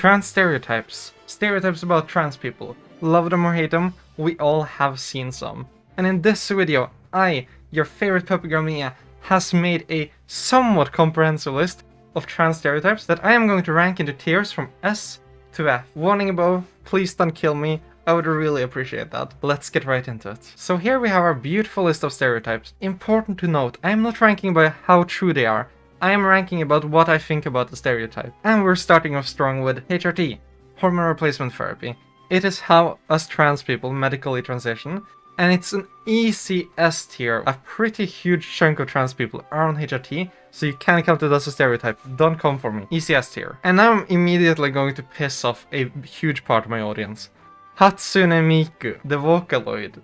Trans stereotypes. Stereotypes about trans people. Love them or hate them, we all have seen some. And in this video, I, your favorite puppy girl Mia, has made a somewhat comprehensive list of trans stereotypes that I am going to rank into tiers from S to F. Warning above, please don't kill me, I would really appreciate that. Let's get right into it. So here we have our beautiful list of stereotypes. Important to note, I am not ranking by how true they are, I am ranking about what I think about the stereotype. And we're starting off strong with HRT, hormone replacement therapy. It is how us trans people medically transition, and it's an easy S tier. A pretty huge chunk of trans people are on HRT, so you can count it as a stereotype. Don't come for me. Easy S tier. And now I'm immediately going to piss off a huge part of my audience. Hatsune Miku, the Vocaloid.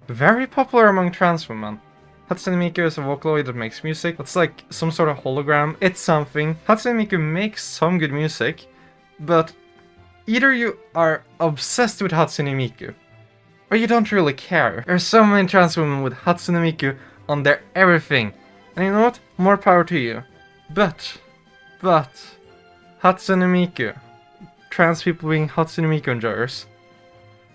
Very popular among trans women. Hatsune Miku is a Vocaloid that makes music. It's like some sort of hologram. It's something. Hatsune Miku makes some good music, but either you are obsessed with Hatsune Miku, or you don't really care. There are so many trans women with Hatsune Miku on their everything. And you know what? More power to you. But, Hatsune Miku, trans people being Hatsune Miku enjoyers,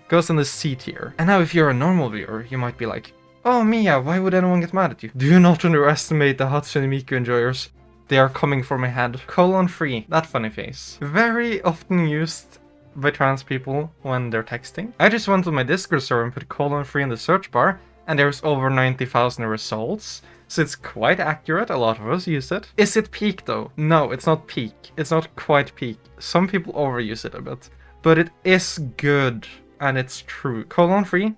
goes in the C tier. And now if you're a normal viewer, you might be like, oh Mia, why would anyone get mad at you? Do not underestimate the Hatsune Miku enjoyers. They are coming for my head. Colon free, that funny face. Very often used by trans people when they're texting. I just went to my Discord server and put colon free in the search bar, and there's over 90,000 results. So it's quite accurate, a lot of us use it. Is it peak though? No, it's not peak. It's not quite peak. Some people overuse it a bit. But it is good, and it's true. Colon free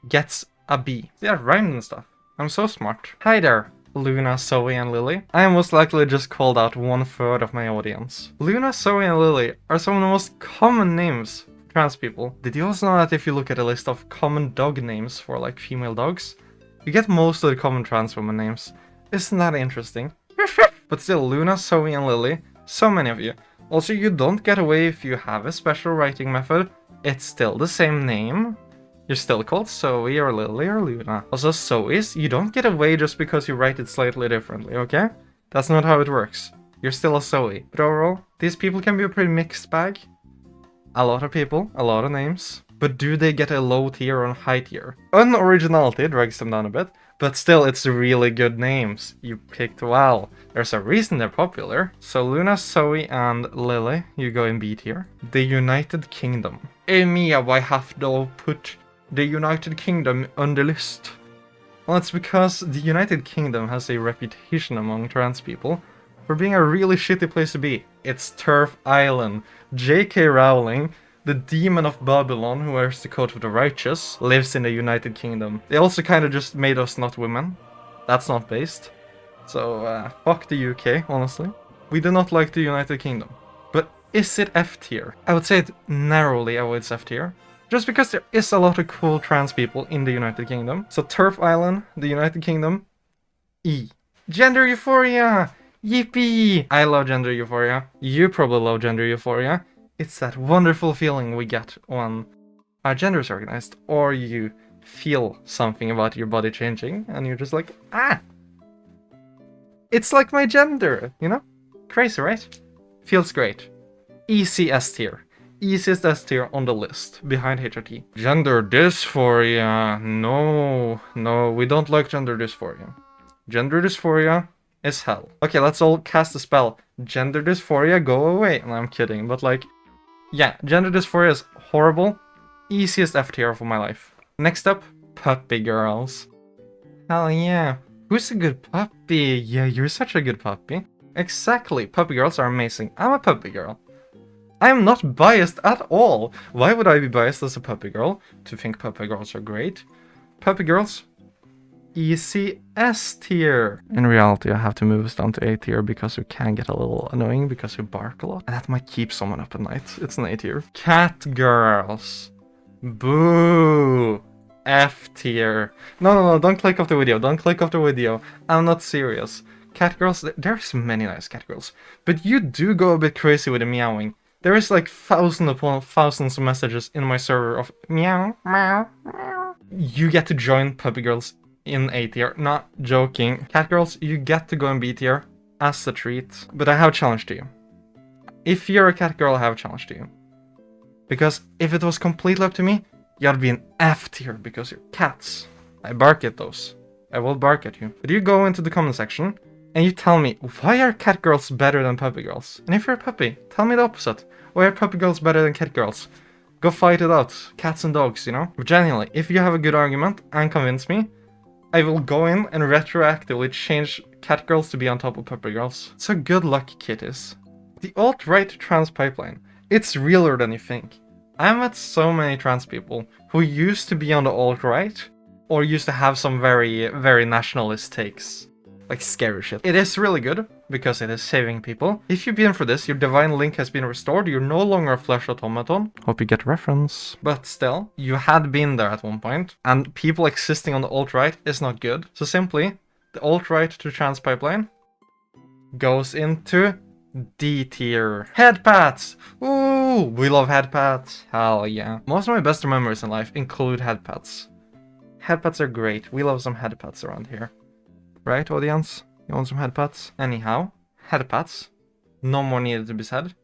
gets a B. Yeah, rhymed and stuff. I'm so smart. Hi there, Luna, Zoe, and Lily. I most likely just called out 1/3 of my audience. Luna, Zoe, and Lily are some of the most common names for trans people. Did you also know that if you look at a list of common dog names for like female dogs, you get most of the common trans woman names? Isn't that interesting? But still, Luna, Zoe, and Lily, so many of you. Also, you don't get away if you have a special writing method. It's still the same name. You're still called Zoe or Lily or Luna. Also, Zoe's, you don't get away just because you write it slightly differently, okay? That's not how it works. You're still a Zoe. But overall, these people can be a pretty mixed bag. A lot of people, a lot of names. But do they get a low tier or a high tier? Unoriginality drags them down a bit, but still it's really good names. You picked well. There's a reason they're popular. So Luna, Zoe, and Lily, you go in B tier. The United Kingdom. Hey Mia, why have to put the United Kingdom on the list? Well, it's because the United Kingdom has a reputation among trans people for being a really shitty place to be. It's Turf Island. J.K. Rowling, the demon of Babylon who wears the coat of the righteous, lives in the United Kingdom. They also kind of just made us not women. That's not based. So, fuck the UK, honestly. We do not like the United Kingdom. But is it F tier? I would say it narrowly avoids F tier. Just because there is a lot of cool trans people in the United Kingdom. So Turf Island, the United Kingdom, E. Gender euphoria! Yippee! I love gender euphoria. You probably love gender euphoria. It's that wonderful feeling we get when our gender is organized, or you feel something about your body changing, and you're just like, ah! It's like my gender, you know? Crazy, right? Feels great. Easy S tier. Easiest S tier on the list, behind HRT. Gender dysphoria. No, we don't like gender dysphoria. Gender dysphoria is hell. Okay, let's all cast a spell. Gender dysphoria, go away. No, I'm kidding, but like, yeah, gender dysphoria is horrible. Easiest F tier for my life. Next up, puppy girls. Hell yeah. Who's a good puppy? Yeah, you're such a good puppy. Exactly, puppy girls are amazing. I'm a puppy girl. I am not biased at all. Why would I be biased as a puppy girl to think puppy girls are great? Puppy girls, easy S tier. In reality, I have to move us down to A tier because we can get a little annoying because we bark a lot. And that might keep someone up at night. It's an A tier. Cat girls. Boo. F tier. No, don't click off the video. Don't click off the video. I'm not serious. Cat girls, there's many nice cat girls. But you do go a bit crazy with the meowing. There is like thousands upon thousands of messages in my server of meow, meow, meow. You get to join puppy girls in A tier. Not joking. Cat girls, you get to go in B tier as a treat. But I have a challenge to you. If you're a cat girl, I have a challenge to you. Because if it was completely up to me, you'd be an F tier because you're cats. I bark at those. I will bark at you. But you go into the comment section and you tell me, why are cat girls better than puppy girls? And if you're a puppy, tell me the opposite. Why are puppy girls better than cat girls? Go fight it out. Cats and dogs, you know? But genuinely, if you have a good argument and convince me, I will go in and retroactively change cat girls to be on top of puppy girls. So good luck, kitties. The alt-right trans pipeline. It's realer than you think. I've met so many trans people who used to be on the alt-right, or used to have some very, very nationalist takes. Like scary shit. It is really good, because it is saving people. If you've been for this, your divine link has been restored, you're no longer a flesh automaton. Hope you get reference. But still, you had been there at one point, and people existing on the alt-right is not good. So simply, the alt-right to trans pipeline goes into D tier. Head pats! Ooh, we love head pats. Hell yeah. Most of my best memories in life include head pats. Head pats are great. We love some head pats around here. Right, audience? You want some head pats? Anyhow, head pats. No more needed to be said.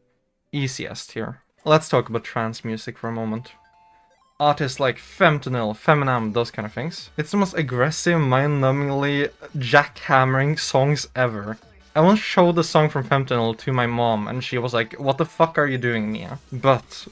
Easiest here. Let's talk about trans music for a moment. Artists like Femtonil, Feminam, those kind of things. It's the most aggressive, mind-numbingly jackhammering songs ever. I once showed the song from Femtonil to my mom and she was like, what the fuck are you doing, Mia? But,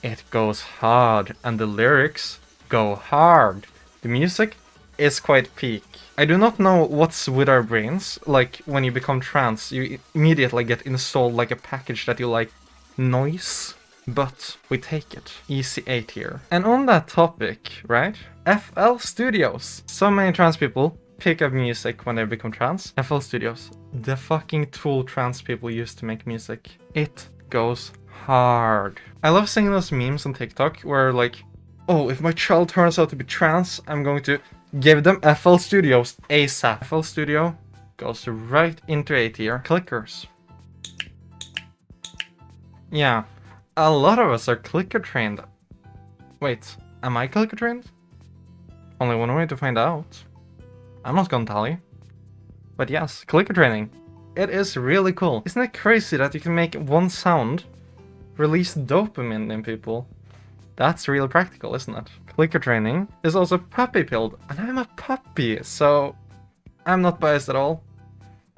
it goes hard and the lyrics go hard. The music is quite peak. I do not know what's with our brains, like when you become trans, you immediately get installed like a package that you like noise, but we take it. Easy A tier. And on that topic, right? FL Studios. So many trans people pick up music when they become trans. FL Studios, the fucking tool trans people use to make music. It goes hard. I love seeing those memes on TikTok where like, oh, if my child turns out to be trans, I'm going to give them FL Studios ASAP. FL Studio goes right into A tier. Clickers. Yeah, a lot of us are clicker trained. Wait, am I clicker trained? Only one way to find out. I'm not gonna tell you. But yes, clicker training. It is really cool. Isn't it crazy that you can make one sound release dopamine in people? That's really practical, isn't it? Clicker training is also puppy pilled, and I'm a puppy, so I'm not biased at all.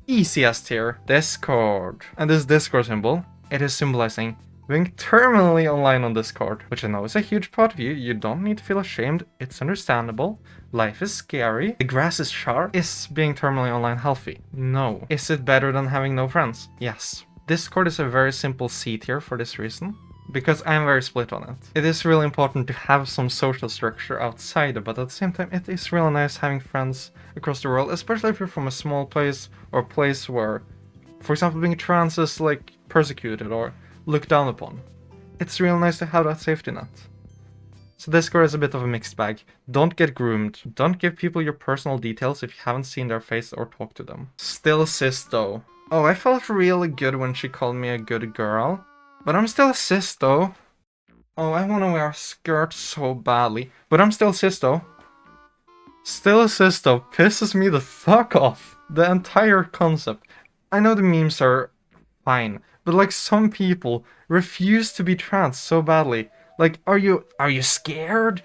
Easiest here, Discord. And this Discord symbol, it is symbolizing being terminally online on Discord, which I know is a huge part of you. You don't need to feel ashamed, it's understandable. Life is scary. The grass is sharp. Is being terminally online healthy? No. Is it better than having no friends? Yes. Discord is a very simple C tier for this reason, because I'm very split on it. It is really important to have some social structure outside, but at the same time it is really nice having friends across the world, especially if you're from a small place or a place where, for example, being trans is like persecuted or looked down upon. It's really nice to have that safety net. So Discord is a bit of a mixed bag. Don't get groomed. Don't give people your personal details if you haven't seen their face or talked to them. Still cis though. Oh, I felt really good when she called me a good girl. But I'm still a cis though. Oh, I wanna wear a skirt so badly. But I'm still cis though. Still a cis though pisses me the fuck off. The entire concept. I know the memes are fine, but like some people refuse to be trans so badly. Like, are you scared?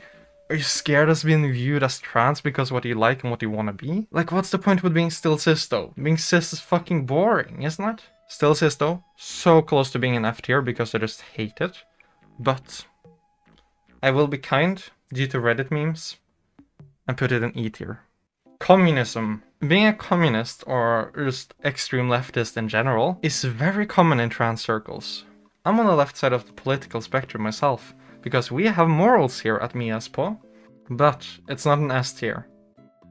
Are you scared of being viewed as trans because what you like and what you wanna be? Like, what's the point with being still cis though? Being cis is fucking boring, isn't it? Still cis though, so close to being an F tier because I just hate it. But I will be kind due to Reddit memes and put it in E tier. Communism. Being a communist or just extreme leftist in general is very common in trans circles. I'm on the left side of the political spectrum myself because we have morals here at Miaspo, but it's not an S tier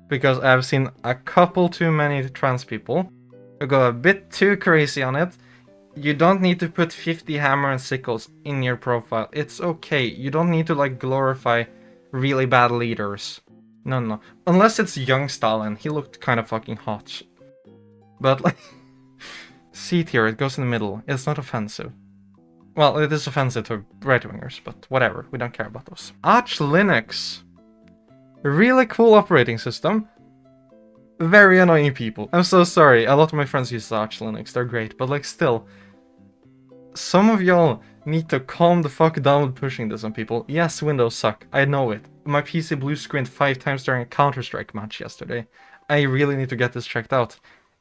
because I've seen a couple too many trans people who go a bit too crazy on it. You don't need to put 50 hammer and sickles in your profile. It's okay. You don't need to like glorify really bad leaders. No. Unless it's young Stalin. He looked kind of fucking hot. But like C tier, it goes in the middle. It's not offensive. Well, it is offensive to right-wingers, but whatever. We don't care about those. Arch Linux. Really cool operating system. Very annoying people. I'm so sorry. A lot of my friends use Arch Linux. They're great, but like still, some of y'all need to calm the fuck down with pushing this on people. Yes, Windows suck. I know it. My PC blue screened 5 times during a Counter-Strike match yesterday. I really need to get this checked out.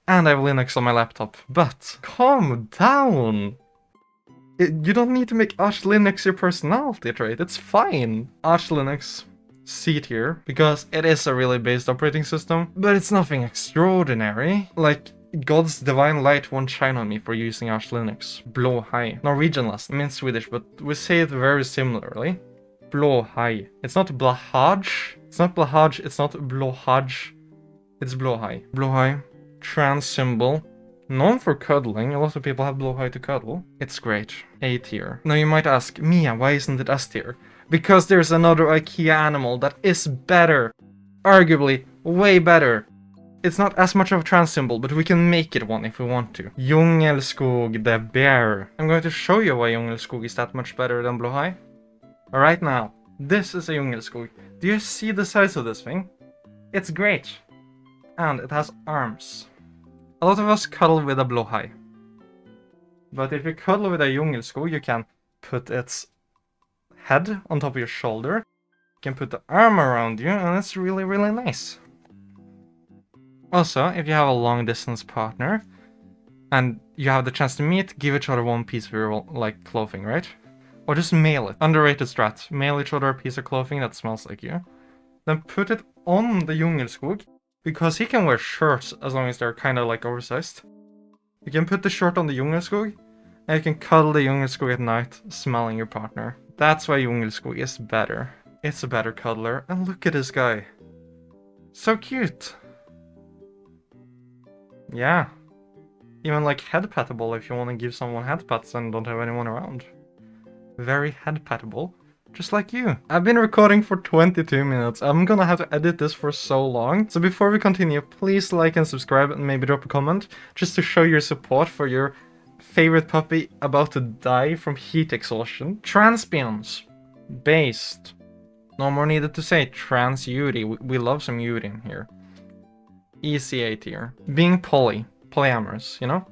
And I have Linux on my laptop. But calm down! You don't need to make Arch Linux your personality trait. It's fine. Arch Linux, C tier, because it is a really based operating system, but it's nothing extraordinary. Like, God's divine light won't shine on me for using Arch Linux. Blå high. Norwegian last. I mean Swedish, but we say it very similarly. Blå high. It's not blahaj. It's not blahaj. It's not blåhaj. It's blå high. Blå high. Trans symbol. Known for cuddling. A lot of people have blå high to cuddle. It's great. A tier. Now you might ask, Mia, why isn't it S tier? Because there's another IKEA animal that is better. Arguably, way better. It's not as much of a trans symbol, but we can make it one if we want to. Djungelskog the bear. I'm going to show you why Djungelskog is that much better than blå high. Right now, this is a Djungelskog. Do you see the size of this thing? It's great. And it has arms. A lot of us cuddle with a blå high. But if you cuddle with a Djungelskog, you can put its head on top of your shoulder. You can put the arm around you, and it's really, really nice. Also, if you have a long distance partner and you have the chance to meet, give each other one piece of your like clothing, right? Or just mail it. Underrated strat. Mail each other a piece of clothing that smells like you. Then put it on the Djungelskog, because he can wear shirts as long as they're kind of like oversized. You can put the shirt on the Djungelskog, and you can cuddle the Djungelskog at night, smelling your partner. That's why Djungelskog is better. It's a better cuddler, and look at this guy. So cute. Yeah. Even like head patable if you want to give someone head pats and don't have anyone around. Very head patable. Just like you. I've been recording for 22 minutes. I'm gonna have to edit this for so long. So before we continue, please like and subscribe and maybe drop a comment just to show your support for your favorite puppy about to die from heat exhaustion. Transpions. Based. No more needed to say. Trans Yuri. We love some Yuri in here. ECA tier. Being polyamorous, you know?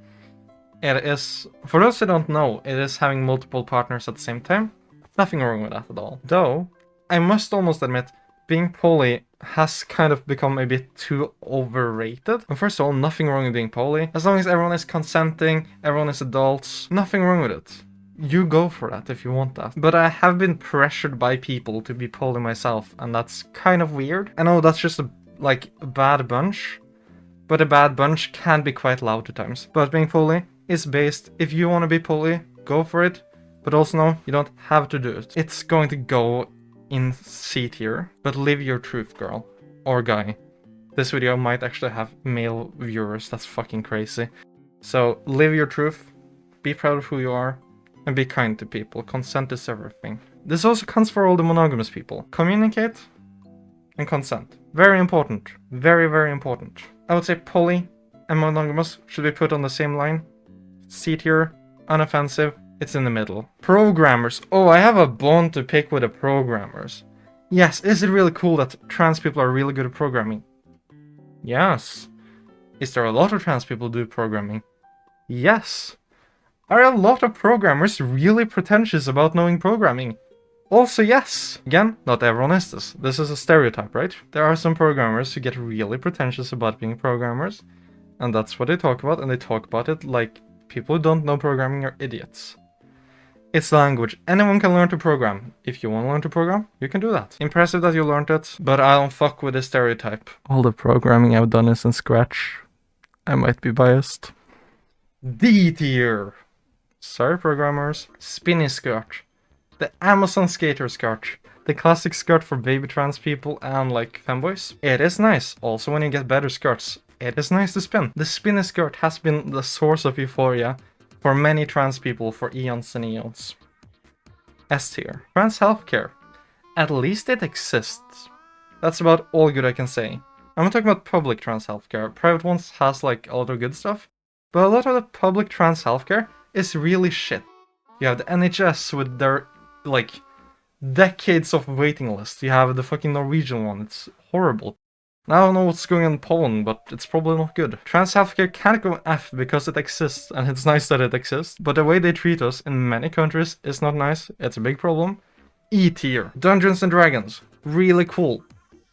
It is, for those who don't know, it is having multiple partners at the same time. Nothing wrong with that at all. Though, I must almost admit, being poly has kind of become a bit too overrated. And first of all, nothing wrong with being poly. As long as everyone is consenting, everyone is adults, nothing wrong with it. You go for that if you want that. But I have been pressured by people to be poly myself, and that's kind of weird. I know that's just a bad bunch, but a bad bunch can be quite loud at times. But being poly is based, if you want to be poly, go for it, but also no, you don't have to do it. It's going to go in C tier, but live your truth, girl. Or guy. This video might actually have male viewers, that's fucking crazy. So, live your truth, be proud of who you are, and be kind to people. Consent is everything. This also counts for all the monogamous people. Communicate and consent. Very important. Very, very important. I would say poly and monogamous should be put on the same line. C tier, unoffensive, it's in the middle. Programmers. Oh, I have a bone to pick with the programmers. Yes, is it really cool that trans people are really good at programming? Yes. Is there a lot of trans people who do programming? Yes. Are a lot of programmers really pretentious about knowing programming? Also yes. Again, not everyone is this. This is a stereotype, right? There are some programmers who get really pretentious about being programmers, and that's what they talk about, and they talk about it like people who don't know programming are idiots. It's language. Anyone can learn to program. If you want to learn to program, you can do that. Impressive that you learned it, but I don't fuck with the stereotype. All the programming I've done is in Scratch. I might be biased. D tier. Sorry, programmers. Spinny skirt. The Amazon skater skirt. The classic skirt for baby trans people and like femboys. It is nice. Also, when you get better skirts, it is nice to spin. The spinny skirt has been the source of euphoria for many trans people for eons and eons. S tier. Trans healthcare. At least it exists. That's about all good I can say. I'm not talking about public trans healthcare. Private ones has like a lot of good stuff, but a lot of the public trans healthcare is really shit. You have the NHS with their like decades of waiting list. You have the fucking Norwegian one. It's horrible. I don't know what's going on in Poland, but it's probably not good. Trans healthcare can't go F because it exists, and it's nice that it exists, but the way they treat us in many countries is not nice. It's a big problem. E tier. Dungeons and Dragons. Really cool.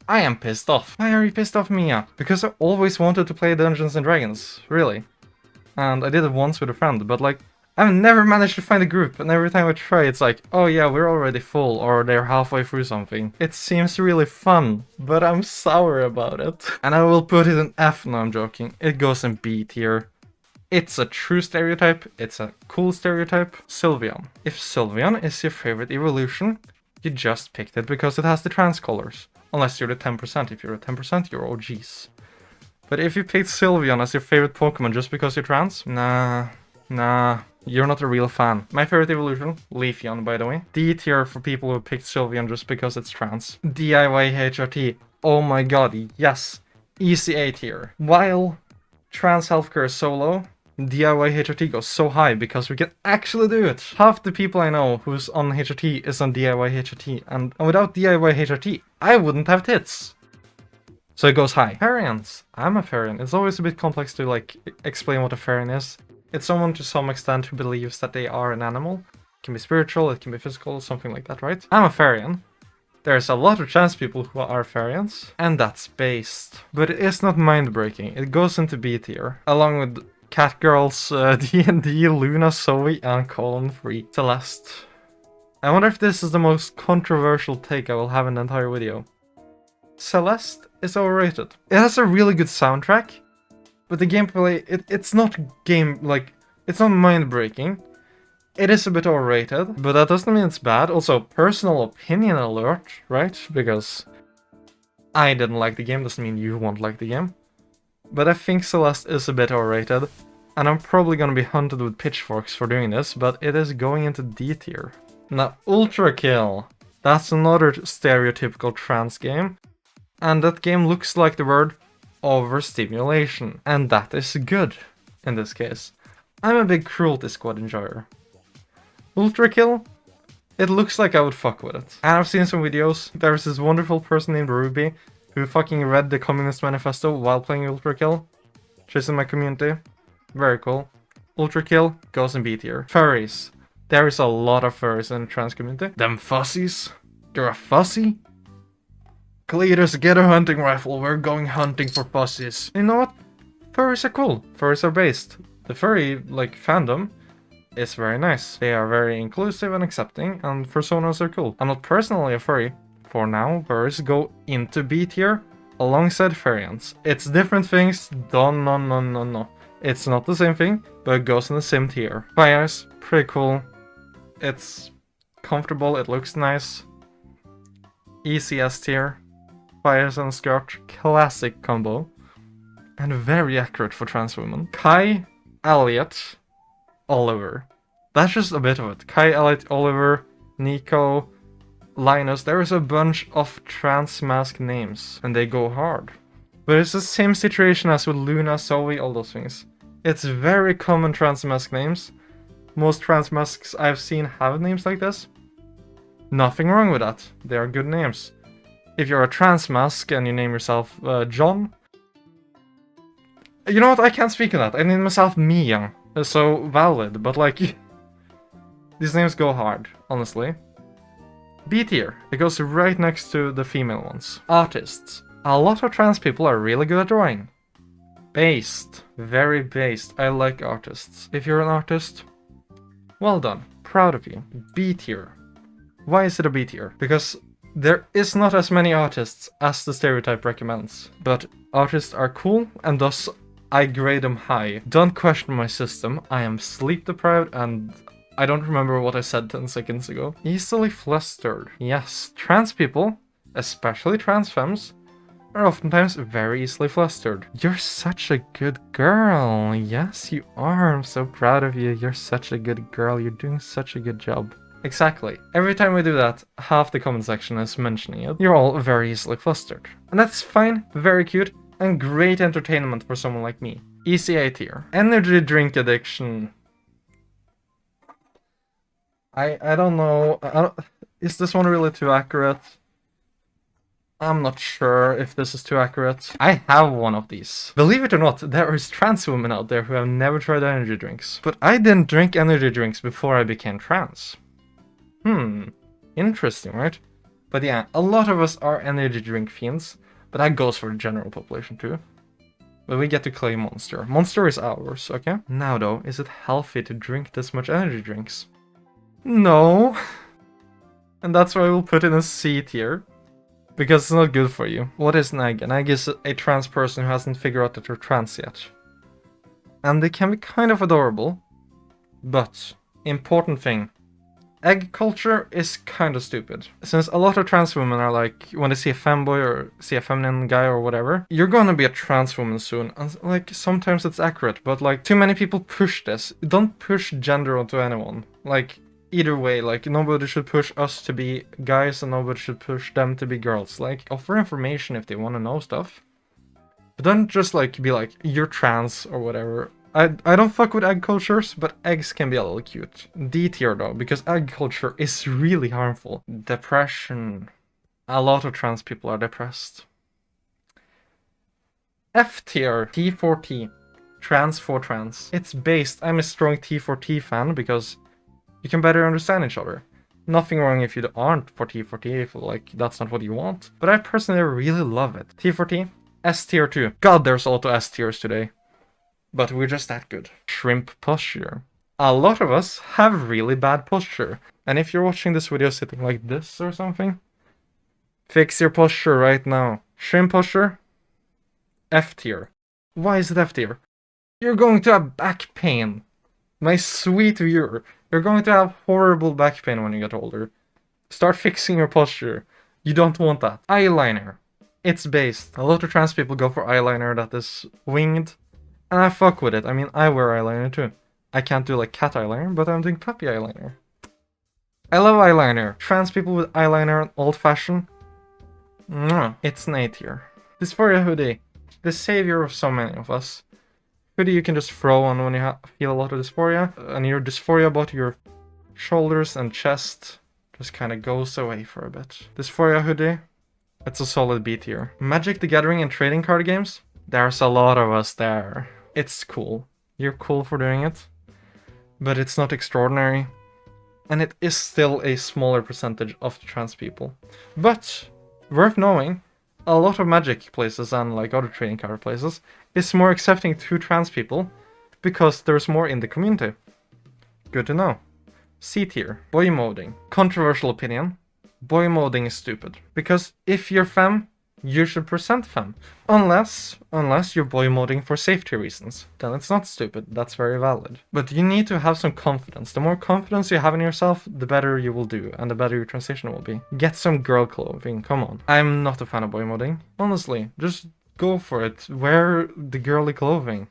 I am pissed off. Why are you pissed off, Mia? Because I always wanted to play Dungeons and Dragons, really. And I did it once with a friend, but like, I've never managed to find a group, and every time I try it's like, oh yeah, we're already full, or they're halfway through something. It seems really fun, but I'm sour about it. And I will put it in F, no I'm joking. It goes in B tier. It's a true stereotype, it's a cool stereotype. Sylveon. If Sylveon is your favorite evolution, you just picked it because it has the trans colors. Unless you're the 10%, if you're a 10%, you're OGs. But if you picked Sylveon as your favorite Pokemon just because you're trans, nah, you're not a real fan. My favorite evolution, Leafeon, by the way. D tier for people who picked Sylveon just because it's trans. DIY HRT, oh my god, yes. Easy A tier. While trans healthcare is so low, DIY HRT goes so high because we can actually do it. Half the people I know who's on HRT is on DIY HRT, and without DIY HRT, I wouldn't have tits. So it goes high. Farians. I'm a Farian. It's always a bit complex to like explain what a Farian is. It's someone to some extent who believes that they are an animal. It can be spiritual, it can be physical, something like that, right? I'm a Farian. There's a lot of trans people who are Farians, and that's based. But it is not mind-breaking. It goes into B tier, along with Catgirls, D&D, Luna, Zoe, and Colon 3. Celeste. I wonder if this is the most controversial take I will have in the entire video. Celeste is overrated. It has a really good soundtrack, but the gameplay, it's not it's not mind-breaking. It is a bit overrated, but that doesn't mean it's bad. Also, personal opinion alert, right? Because I didn't like the game, doesn't mean you won't like the game. But I think Celeste is a bit overrated, and I'm probably gonna be hunted with pitchforks for doing this, but it is going into D tier. Now, Ultra Kill. That's another stereotypical trans game. And that game looks like the word overstimulation. And that is good, in this case. I'm a big Cruelty Squad enjoyer. Ultra Kill? It looks like I would fuck with it. And I've seen some videos. There's this wonderful person named Ruby who fucking read the Communist Manifesto while playing Ultra Kill. She's in my community. Very cool. Ultra Kill goes in B tier. Furries. There is a lot of furries in the trans community. Them fussies. You're a fussy? Cletus, get a hunting rifle, we're going hunting for fussies. You know what? Furries are cool. Furries are based. The furry, fandom is very nice. They are very inclusive and accepting, and personas are cool. I'm not personally a furry. For now, furries go into B tier alongside furrians. It's different things. No. It's not the same thing, but it goes in the same tier. Fires, pretty cool. It's comfortable, it looks nice. Easy S tier. Fires and skirt, classic combo. And very accurate for trans women. Kai, Elliot, Oliver. That's just a bit of it. Kai, Elliot, Oliver, Nico, Linus. There is a bunch of trans mask names, and they go hard. But it's the same situation as with Luna, Zoe, all those things. It's very common trans mask names. Most trans masks I've seen have names like this. Nothing wrong with that. They are good names. If you're a trans mask and you name yourself John, you know what? I can't speak of that. I name myself Mia, so valid. But these names go hard, honestly. B tier. It goes right next to the female ones. Artists. A lot of trans people are really good at drawing. Based. Very based. I like artists. If you're an artist, well done. Proud of you. B tier. Why is it a B tier? Because there is not as many artists as the stereotype recommends. But artists are cool, and thus I grade them high. Don't question my system. I am sleep deprived and I don't remember what I said 10 seconds ago. Easily flustered. Yes, trans people, especially trans femmes, are oftentimes very easily flustered. You're such a good girl. Yes, you are. I'm so proud of you. You're such a good girl. You're doing such a good job. Exactly. Every time we do that, half the comment section is mentioning it. You're all very easily flustered. And that's fine, very cute, and great entertainment for someone like me. Easy A tier. Energy drink addiction. I don't know. Is this one really too accurate? I'm not sure if this is too accurate. I have one of these. Believe it or not, there is trans women out there who have never tried energy drinks. But I didn't drink energy drinks before I became trans. Interesting, right? But yeah, a lot of us are energy drink fiends, but that goes for the general population too. But we get to claim Monster. Monster is ours, okay? Now though, is it healthy to drink this much energy drinks? No. And that's why we'll put in a C tier. Because it's not good for you. What is an egg? An egg is a trans person who hasn't figured out that they're trans yet. And they can be kind of adorable. But, important thing. Egg culture is kind of stupid. Since a lot of trans women are like, when they see a femboy or see a feminine guy or whatever, you're gonna be a trans woman soon. And like, sometimes it's accurate, but like, too many people push this. Don't push gender onto anyone. Like, either way, like, nobody should push us to be guys and nobody should push them to be girls. Like, offer information if they want to know stuff. But don't just, like, be like, you're trans or whatever. I don't fuck with egg cultures, but eggs can be a little cute. D tier though, because egg culture is really harmful. Depression. A lot of trans people are depressed. F tier. T for T. Trans for trans. It's based. I'm a strong T for T fan because you can better understand each other. Nothing wrong if you aren't for T for T, if like that's not what you want. But I personally really love it. T for T. S tier 2. God, there's auto S tiers today. But we're just that good. Shrimp posture. A lot of us have really bad posture. And if you're watching this video sitting like this or something, fix your posture right now. Shrimp posture. F tier. Why is it F tier? You're going to have back pain. My sweet viewer. You're going to have horrible back pain when you get older. Start fixing your posture. You don't want that. Eyeliner. It's based. A lot of trans people go for eyeliner that is winged. And I fuck with it. I mean, I wear eyeliner too. I can't do like cat eyeliner, but I'm doing puppy eyeliner. I love eyeliner. Trans people with eyeliner and old fashioned. It's an A tier. Dysphoria hoodie. The savior of so many of us. Hoodie you can just throw on when you feel a lot of dysphoria. And your dysphoria about your shoulders and chest just kind of goes away for a bit. Dysphoria hoodie. It's a solid B tier. Magic the Gathering and trading card games. There's a lot of us there. It's cool. You're cool for doing it. But it's not extraordinary. And it is still a smaller percentage of the trans people. But, worth knowing, a lot of Magic places and like other trading card places is more accepting to trans people because there's more in the community. Good to know. C tier. Boy moding. Controversial opinion. Boy moding is stupid. Because if you're femme, you should present femme. Unless you're boy moding for safety reasons. Then it's not stupid, that's very valid. But you need to have some confidence. The more confidence you have in yourself, the better you will do, and the better your transition will be. Get some girl clothing, come on. I'm not a fan of boy modding. Honestly, just go for it. Wear the girly clothing.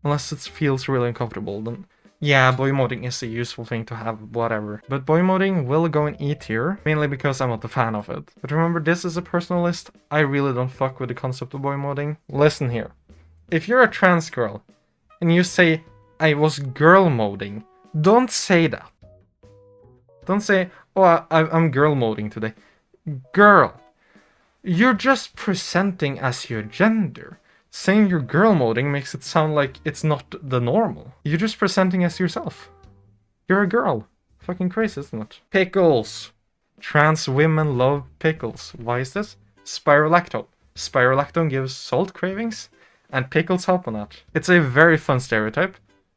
Unless it feels really uncomfortable, then yeah, boy modding is a useful thing to have, whatever. But boy modding will go in E tier, mainly because I'm not a fan of it. But remember, this is a personal list. I really don't fuck with the concept of boy modding. Listen here. If you're a trans girl, and you say, I was girl modding, don't say that. Don't say, oh, I'm girl modding today. Girl. You're just presenting as your gender. Saying you're girl modding makes it sound like it's not the normal. You're just presenting as yourself. You're a girl. Fucking crazy, isn't it? Pickles. Trans women love pickles. Why is this? Spirolactone. Spirolactone gives salt cravings, and pickles help on that. It's a very fun stereotype,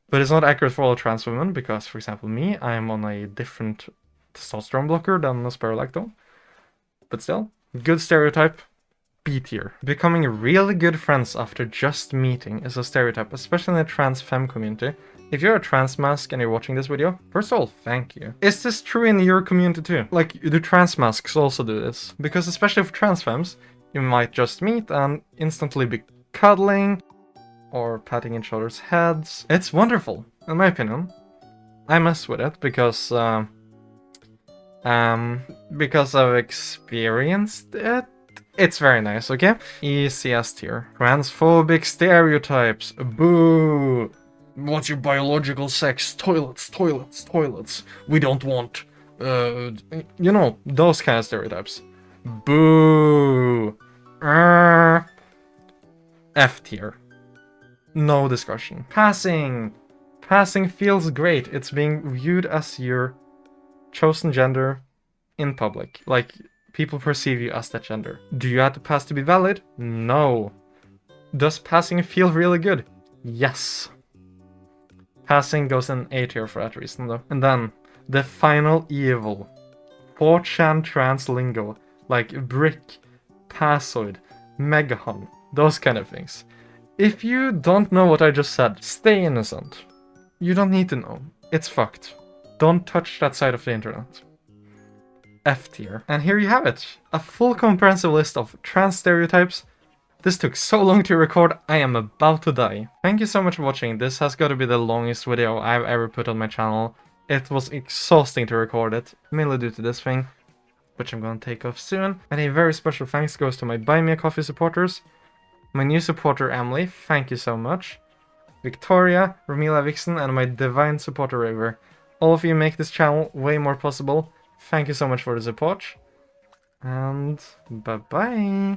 but it's not accurate for all trans women because, for example, me, I am on a different testosterone blocker than the spirolactone. But still, good stereotype. B tier. Becoming really good friends after just meeting is a stereotype, especially in the trans femme community. If you're a trans mask and you're watching this video, first of all, thank you. Is this true in your community too? Like, do trans masks also do this? Because especially for trans femmes, you might just meet and instantly be cuddling or patting each other's heads. It's wonderful, in my opinion. I mess with it because I've experienced it. It's very nice, okay? ECS tier. Transphobic stereotypes. Boo! What's your biological sex? Toilets, toilets, toilets. We don't want, you know, those kind of stereotypes. Boo! F tier. No discussion. Passing! Passing feels great. It's being viewed as your chosen gender in public. Like, people perceive you as that gender. Do you have to pass to be valid? No. Does passing feel really good? Yes. Passing goes in A tier for that reason, though. And then, the final evil. 4chan trans lingo. Like brick, passoid, megahon. Those kind of things. If you don't know what I just said, stay innocent. You don't need to know. It's fucked. Don't touch that side of the internet. F tier. And here you have it. A full comprehensive list of trans stereotypes. This took so long to record, I am about to die. Thank you so much for watching. This has got to be the longest video I've ever put on my channel. It was exhausting to record it, mainly due to this thing, which I'm gonna take off soon. And a very special thanks goes to my Buy Me a Coffee supporters. My new supporter Emily, thank you so much. Victoria, Romila Vixen, and my divine supporter River. All of you make this channel way more possible. Thank you so much for the support. And bye-bye.